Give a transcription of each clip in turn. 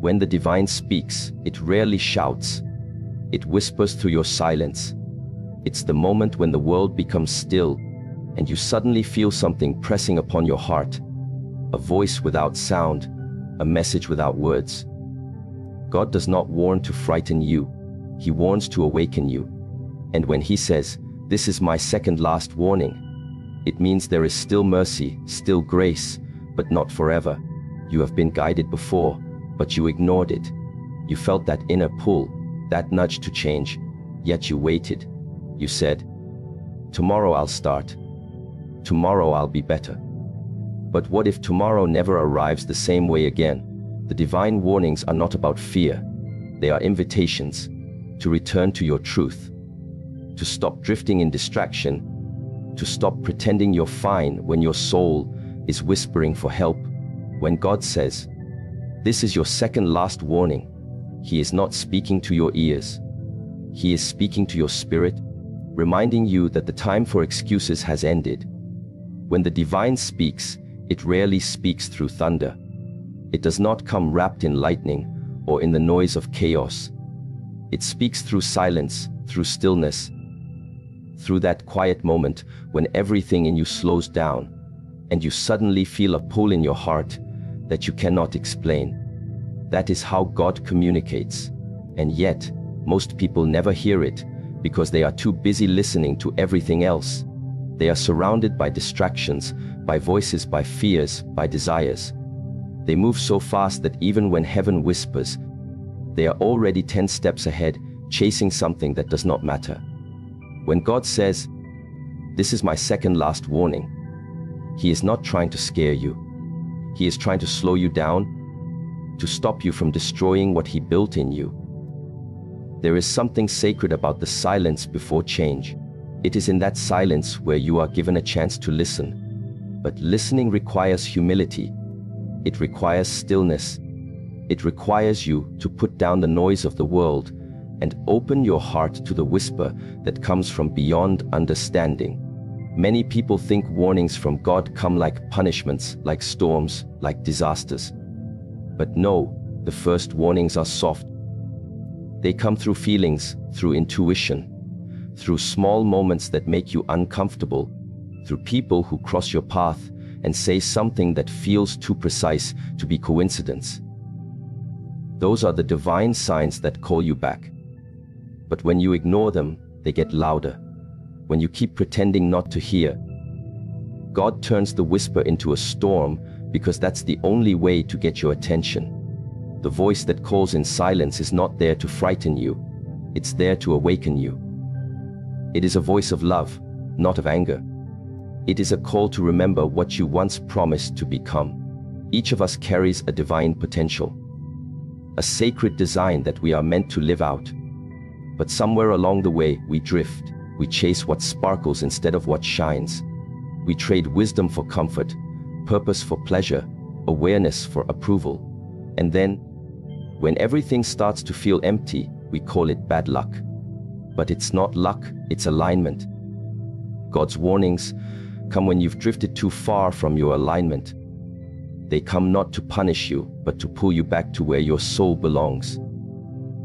When the divine speaks, it rarely shouts. It whispers through your silence. It's the moment when the world becomes still and you suddenly feel something pressing upon your heart. A voice without sound, a message without words. God does not warn to frighten you. He warns to awaken you. And when he says, "This is my second last warning," it means there is still mercy, still grace, but not forever. You have been guided before, but you ignored it. You felt that inner pull, that nudge to change, yet you waited. You said, "Tomorrow I'll start. Tomorrow I'll be better." But what if tomorrow never arrives the same way again? The divine warnings are not about fear. They are invitations to return to your truth, to stop drifting in distraction, to stop pretending you're fine when your soul is whispering for help. When God says, "This is your second last warning," he is not speaking to your ears. He is speaking to your spirit, reminding you that the time for excuses has ended. When the divine speaks, it rarely speaks through thunder. It does not come wrapped in lightning or in the noise of chaos. It speaks through silence, through stillness, through that quiet moment when everything in you slows down and you suddenly feel a pull in your heart that you cannot explain. That is how God communicates. And yet, most people never hear it because they are too busy listening to everything else. They are surrounded by distractions, by voices, by fears, by desires. They move so fast that even when heaven whispers, they are already 10 steps ahead, chasing something that does not matter. When God says, "This is my second last warning," he is not trying to scare you. He is trying to slow you down, to stop you from destroying what he built in you. There is something sacred about the silence before change. It is in that silence where you are given a chance to listen. But listening requires humility. It requires stillness. It requires you to put down the noise of the world and open your heart to the whisper that comes from beyond understanding. Many people think warnings from God come like punishments, like storms, like disasters. But no, the first warnings are soft. They come through feelings, through intuition, through small moments that make you uncomfortable, through people who cross your path and say something that feels too precise to be coincidence. Those are the divine signs that call you back. But when you ignore them, they get louder. When you keep pretending not to hear, God turns the whisper into a storm because that's the only way to get your attention. The voice that calls in silence is not there to frighten you. It's there to awaken you. It is a voice of love, not of anger. It is a call to remember what you once promised to become. Each of us carries a divine potential, a sacred design that we are meant to live out. But somewhere along the way, we drift. We chase what sparkles instead of what shines. We trade wisdom for comfort, purpose for pleasure, awareness for approval. And then, when everything starts to feel empty, we call it bad luck. But it's not luck, it's alignment. God's warnings come when you've drifted too far from your alignment. They come not to punish you, but to pull you back to where your soul belongs.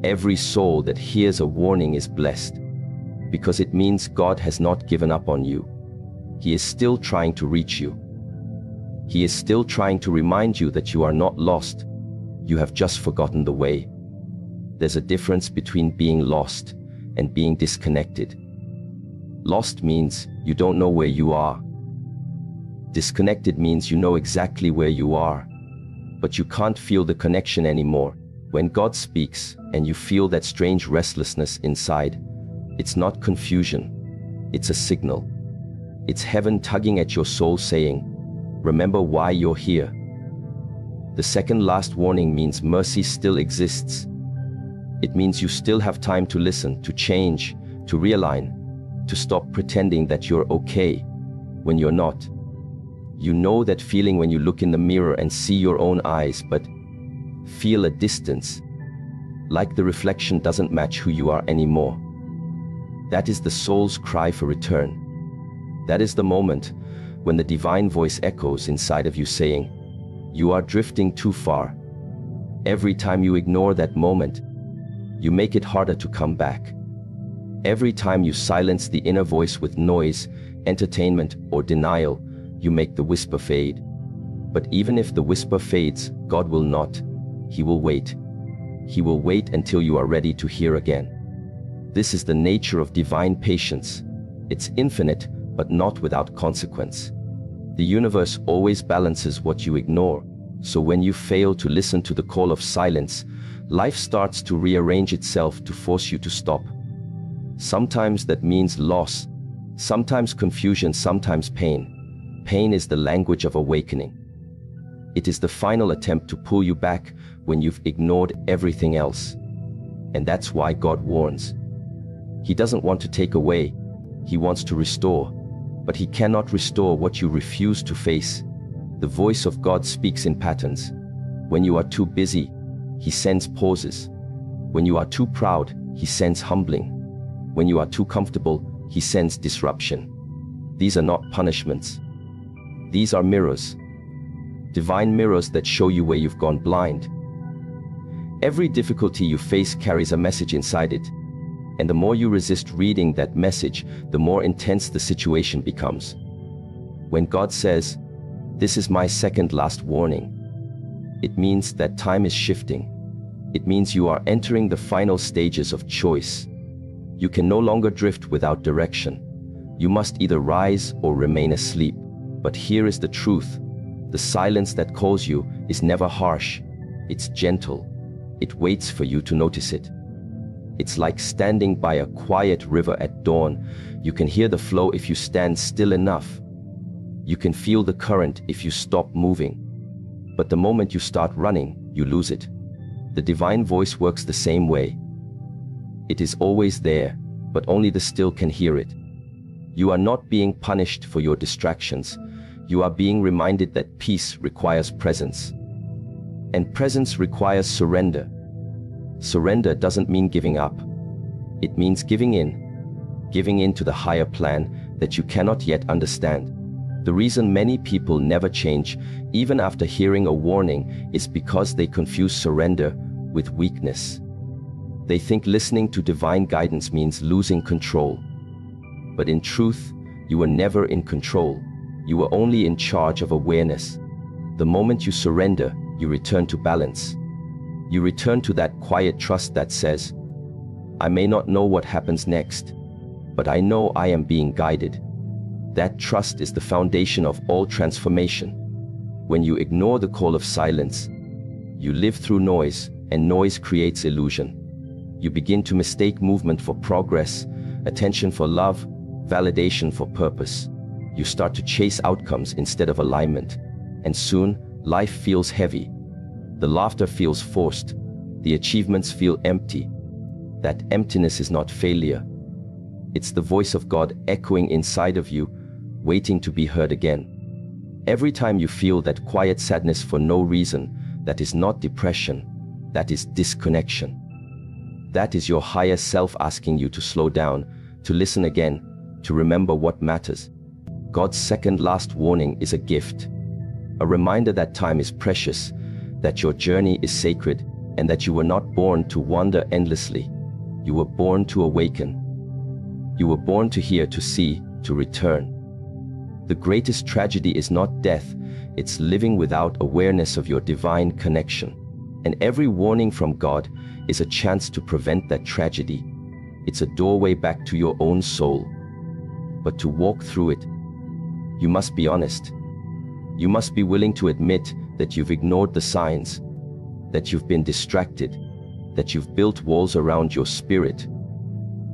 Every soul that hears a warning is blessed, because it means God has not given up on you. He is still trying to reach you. He is still trying to remind you that you are not lost. You have just forgotten the way. There's a difference between being lost and being disconnected. Lost means you don't know where you are. Disconnected means you know exactly where you are, but you can't feel the connection anymore. When God speaks and you feel that strange restlessness inside, it's not confusion, it's a signal. It's heaven tugging at your soul saying, remember why you're here. The second last warning means mercy still exists. It means you still have time to listen, to change, to realign, to stop pretending that you're okay when you're not. You know that feeling when you look in the mirror and see your own eyes, but feel a distance, like the reflection doesn't match who you are anymore. That is the soul's cry for return. That is the moment when the divine voice echoes inside of you saying, you are drifting too far. Every time you ignore that moment, you make it harder to come back. Every time you silence the inner voice with noise, entertainment, or denial, you make the whisper fade. But even if the whisper fades, God will not. He will wait. He will wait until you are ready to hear again. This is the nature of divine patience. It's infinite, but not without consequence. The universe always balances what you ignore, so when you fail to listen to the call of silence, life starts to rearrange itself to force you to stop. Sometimes that means loss, sometimes confusion, sometimes pain. Pain is the language of awakening. It is the final attempt to pull you back when you've ignored everything else. And that's why God warns. He doesn't want to take away, He wants to restore. But He cannot restore what you refuse to face. The voice of God speaks in patterns. When you are too busy, He sends pauses. When you are too proud, He sends humbling. When you are too comfortable, He sends disruption. These are not punishments. These are mirrors. Divine mirrors that show you where you've gone blind. Every difficulty you face carries a message inside it. And the more you resist reading that message, the more intense the situation becomes. When God says, "This is my second last warning," it means that time is shifting. It means you are entering the final stages of choice. You can no longer drift without direction. You must either rise or remain asleep. But here is the truth. The silence that calls you is never harsh. It's gentle. It waits for you to notice it. It's like standing by a quiet river at dawn. You can hear the flow if you stand still enough. You can feel the current if you stop moving. But the moment you start running, you lose it. The divine voice works the same way. It is always there, but only the still can hear it. You are not being punished for your distractions. You are being reminded that peace requires presence. And presence requires surrender. Surrender doesn't mean giving up. It means giving in to the higher plan that you cannot yet understand. The reason many people never change, even after hearing a warning, is because they confuse surrender with weakness. They think listening to divine guidance means losing control. But in truth, you were never in control. You were only in charge of awareness. The moment you surrender, you return to balance. You return to that quiet trust that says, "I may not know what happens next, but I know I am being guided." That trust is the foundation of all transformation. When you ignore the call of silence, you live through noise, and noise creates illusion. You begin to mistake movement for progress, attention for love, validation for purpose. You start to chase outcomes instead of alignment, and soon life feels heavy. The laughter feels forced. The achievements feel empty. That emptiness is not failure. It's the voice of God echoing inside of you, waiting to be heard again. Every time you feel that quiet sadness for no reason, that is not depression, that is disconnection. That is your higher self asking you to slow down, to listen again, to remember what matters. God's second last warning is a gift. A reminder that time is precious, that your journey is sacred, and that you were not born to wander endlessly. You were born to awaken. You were born to hear, to see, to return. The greatest tragedy is not death, it's living without awareness of your divine connection. And every warning from God is a chance to prevent that tragedy. It's a doorway back to your own soul. But to walk through it, you must be honest. You must be willing to admit that you've ignored the signs, that you've been distracted, that you've built walls around your spirit.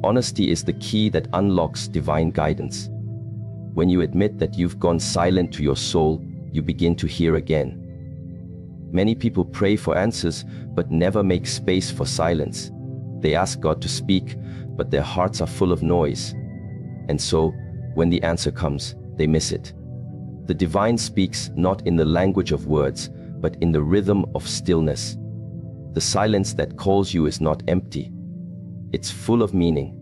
Honesty is the key that unlocks divine guidance. When you admit that you've gone silent to your soul, you begin to hear again. Many people pray for answers, but never make space for silence. They ask God to speak, but their hearts are full of noise. And so, when the answer comes, they miss it. The divine speaks not in the language of words, but in the rhythm of stillness. The silence that calls you is not empty. It's full of meaning.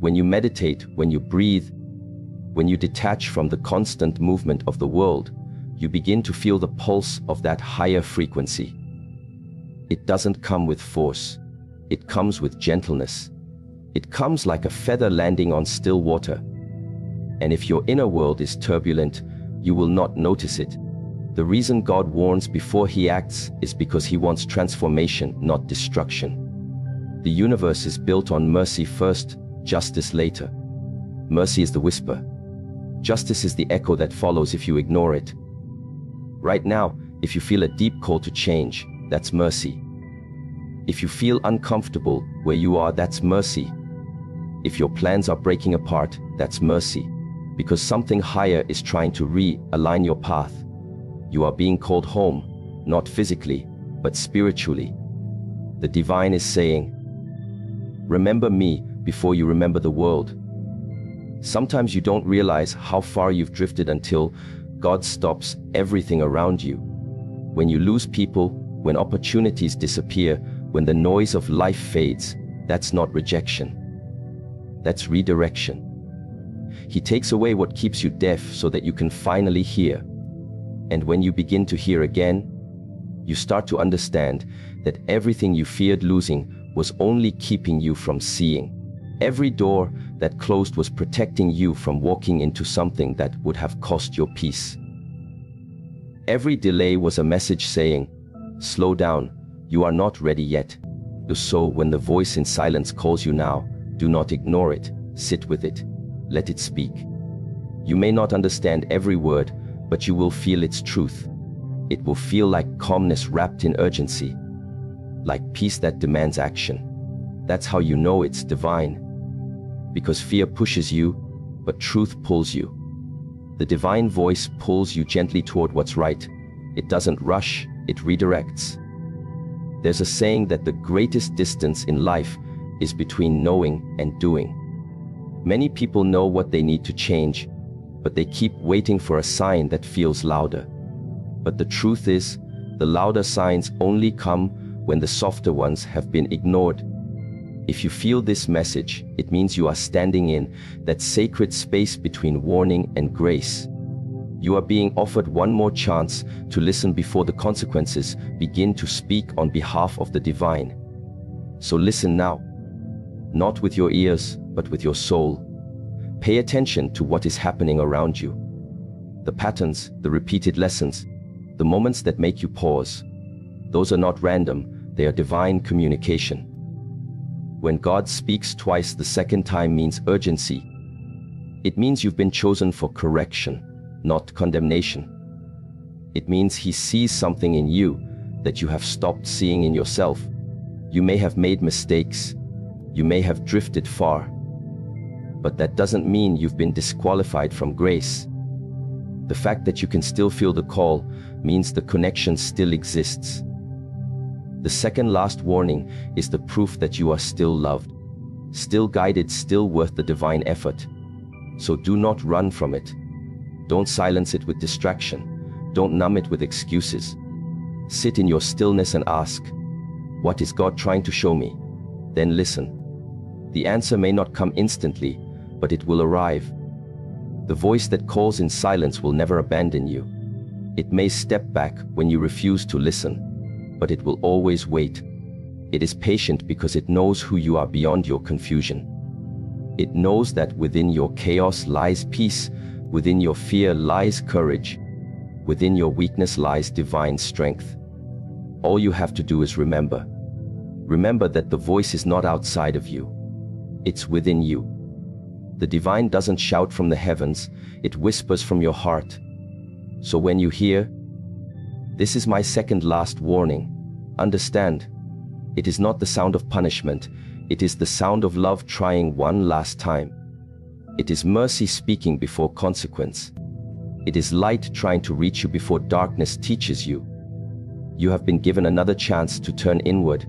When you meditate, when you breathe, when you detach from the constant movement of the world, you begin to feel the pulse of that higher frequency. It doesn't come with force. It comes with gentleness. It comes like a feather landing on still water. And if your inner world is turbulent, you will not notice it. The reason God warns before he acts is because he wants transformation, not destruction. The universe is built on mercy first, justice later. Mercy is the whisper. Justice is the echo that follows if you ignore it. Right now, if you feel a deep call to change, that's mercy. If you feel uncomfortable where you are, that's mercy. If your plans are breaking apart, that's mercy. Because something higher is trying to realign your path. You are being called home, not physically, but spiritually. The divine is saying, remember me before you remember the world. Sometimes you don't realize how far you've drifted until God stops everything around you. When you lose people, when opportunities disappear, when the noise of life fades, that's not rejection. That's redirection. He takes away what keeps you deaf so that you can finally hear. And when you begin to hear again, you start to understand that everything you feared losing was only keeping you from seeing. Every door that closed was protecting you from walking into something that would have cost your peace. Every delay was a message saying, slow down, you are not ready yet. So when the voice in silence calls you now, do not ignore it, sit with it, let it speak. You may not understand every word, but you will feel its truth. It will feel like calmness wrapped in urgency, like peace that demands action. That's how you know it's divine. Because fear pushes you, but truth pulls you. The divine voice pulls you gently toward what's right. It doesn't rush, it redirects. There's a saying that the greatest distance in life is between knowing and doing. Many people know what they need to change, but they keep waiting for a sign that feels louder. But the truth is, the louder signs only come when the softer ones have been ignored. If you feel this message, it means you are standing in that sacred space between warning and grace. You are being offered one more chance to listen before the consequences begin to speak on behalf of the divine. So listen now, not with your ears, but with your soul. Pay attention to what is happening around you. The patterns, the repeated lessons, the moments that make you pause. Those are not random, they are divine communication. When God speaks twice, the second time means urgency. It means you've been chosen for correction, not condemnation. It means he sees something in you that you have stopped seeing in yourself. You may have made mistakes. You may have drifted far. But that doesn't mean you've been disqualified from grace. The fact that you can still feel the call means the connection still exists. The second last warning is the proof that you are still loved, still guided, still worth the divine effort. So do not run from it. Don't silence it with distraction. Don't numb it with excuses. Sit in your stillness and ask, what is God trying to show me? Then listen. The answer may not come instantly, but it will arrive. The voice that calls in silence will never abandon you. It may step back when you refuse to listen, but it will always wait. It is patient because it knows who you are beyond your confusion. It knows that within your chaos lies peace, within your fear lies courage, within your weakness lies divine strength. All you have to do is remember. Remember that the voice is not outside of you. It's within you. The divine doesn't shout from the heavens, it whispers from your heart. So when you hear, "This is my second last warning," understand, it is not the sound of punishment, it is the sound of love trying one last time. It is mercy speaking before consequence. It is light trying to reach you before darkness teaches you. You have been given another chance to turn inward,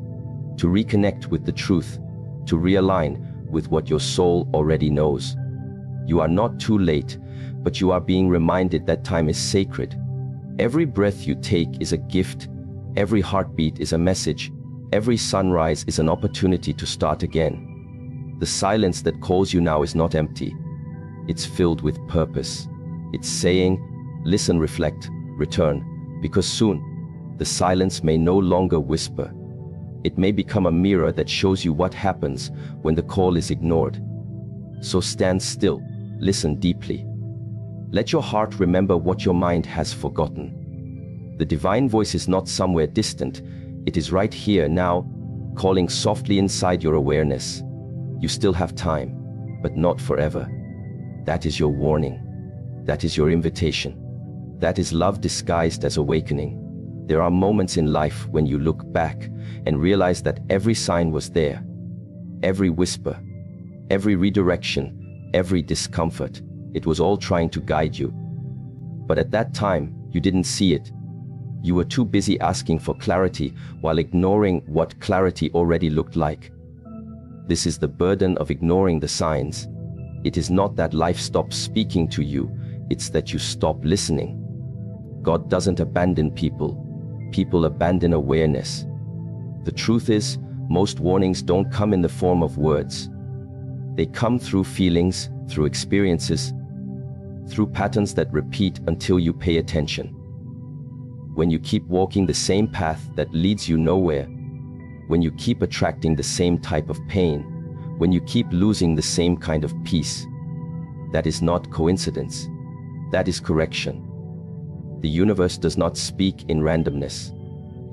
to reconnect with the truth, to realign with what your soul already knows. You are not too late, but you are being reminded that time is sacred. Every breath you take is a gift, every heartbeat is a message, every sunrise is an opportunity to start again. The silence that calls you now is not empty. It's filled with purpose. It's saying, listen, reflect, return, because soon, the silence may no longer whisper, It may become a mirror that shows you what happens when the call is ignored. So stand still, listen deeply. Let your heart remember what your mind has forgotten. The divine voice is not somewhere distant. It is right here now, calling softly inside your awareness. You still have time, but not forever. That is your warning. That is your invitation. That is love disguised as awakening. There are moments in life when you look back and realize that every sign was there. Every whisper, every redirection, every discomfort, it was all trying to guide you. But at that time, you didn't see it. You were too busy asking for clarity while ignoring what clarity already looked like. This is the burden of ignoring the signs. It is not that life stops speaking to you, it's that you stop listening. God doesn't abandon people. People abandon awareness. The truth is, most warnings don't come in the form of words. They come through feelings, through experiences, through patterns that repeat until you pay attention. When you keep walking the same path that leads you nowhere, when you keep attracting the same type of pain, when you keep losing the same kind of peace, that is not coincidence. That is correction. The universe does not speak in randomness.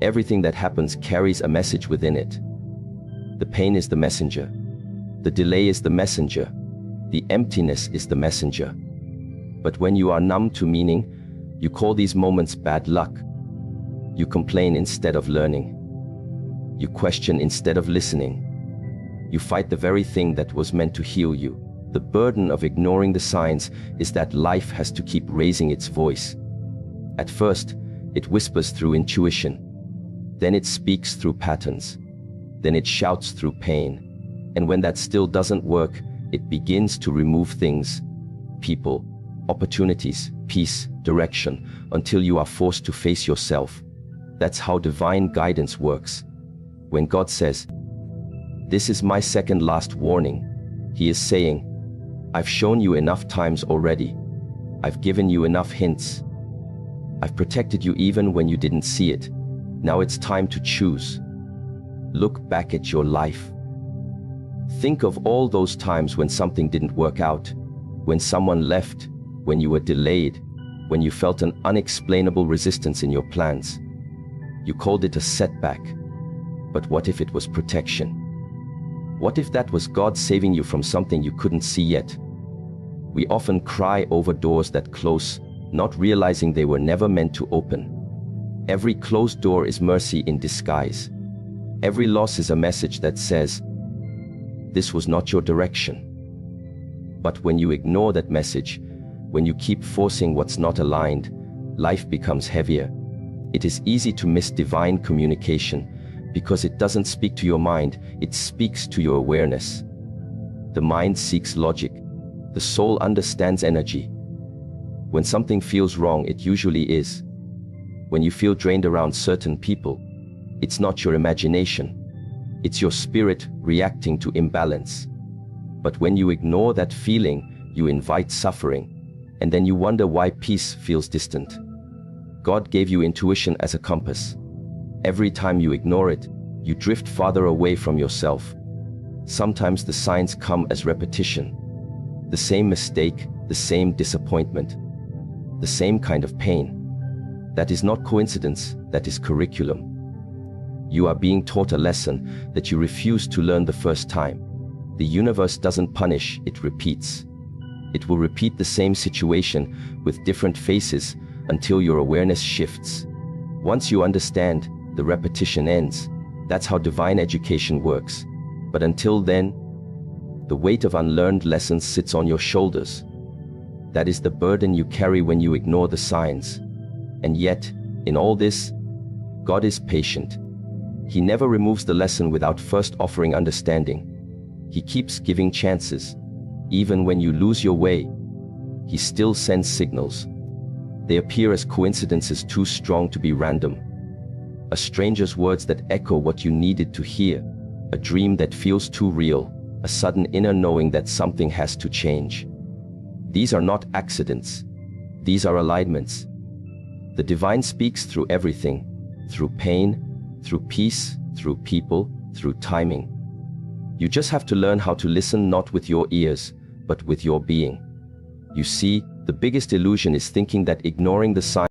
Everything that happens carries a message within it. The pain is the messenger. The delay is the messenger. The emptiness is the messenger. But when you are numb to meaning, you call these moments bad luck. You complain instead of learning. You question instead of listening. You fight the very thing that was meant to heal you. The burden of ignoring the signs is that life has to keep raising its voice. At first, it whispers through intuition. Then it speaks through patterns. Then it shouts through pain. And when that still doesn't work, it begins to remove things, people, opportunities, peace, direction, until you are forced to face yourself. That's how divine guidance works. When God says, "This is my second last warning," He is saying, "I've shown you enough times already. I've given you enough hints. I've protected you even when you didn't see it. Now it's time to choose." Look back at your life. Think of all those times when something didn't work out, when someone left, when you were delayed, when you felt an unexplainable resistance in your plans. You called it a setback. But what if it was protection? What if that was God saving you from something you couldn't see yet? We often cry over doors that close, not realizing they were never meant to open. Every closed door is mercy in disguise. Every loss is a message that says, "This was not your direction." But when you ignore that message, when you keep forcing what's not aligned, life becomes heavier. It is easy to miss divine communication because it doesn't speak to your mind, it speaks to your awareness. The mind seeks logic. The soul understands energy. When something feels wrong, it usually is. When you feel drained around certain people, it's not your imagination. It's your spirit reacting to imbalance. But when you ignore that feeling, you invite suffering, and then you wonder why peace feels distant. God gave you intuition as a compass. Every time you ignore it, you drift farther away from yourself. Sometimes the signs come as repetition. The same mistake, the same disappointment, the same kind of pain. That is not coincidence, that is curriculum. You are being taught a lesson that you refuse to learn the first time. The universe doesn't punish, it repeats. It will repeat the same situation with different faces until your awareness shifts. Once you understand, the repetition ends. That's how divine education works. But until then, the weight of unlearned lessons sits on your shoulders. That is the burden you carry when you ignore the signs. And yet, in all this, God is patient. He never removes the lesson without first offering understanding. He keeps giving chances. Even when you lose your way, He still sends signals. They appear as coincidences too strong to be random. A stranger's words that echo what you needed to hear. A dream that feels too real. A sudden inner knowing that something has to change. These are not accidents. These are alignments. The divine speaks through everything. Through pain, through peace, through people, through timing. You just have to learn how to listen not with your ears, but with your being. You see, the biggest illusion is thinking that ignoring the signs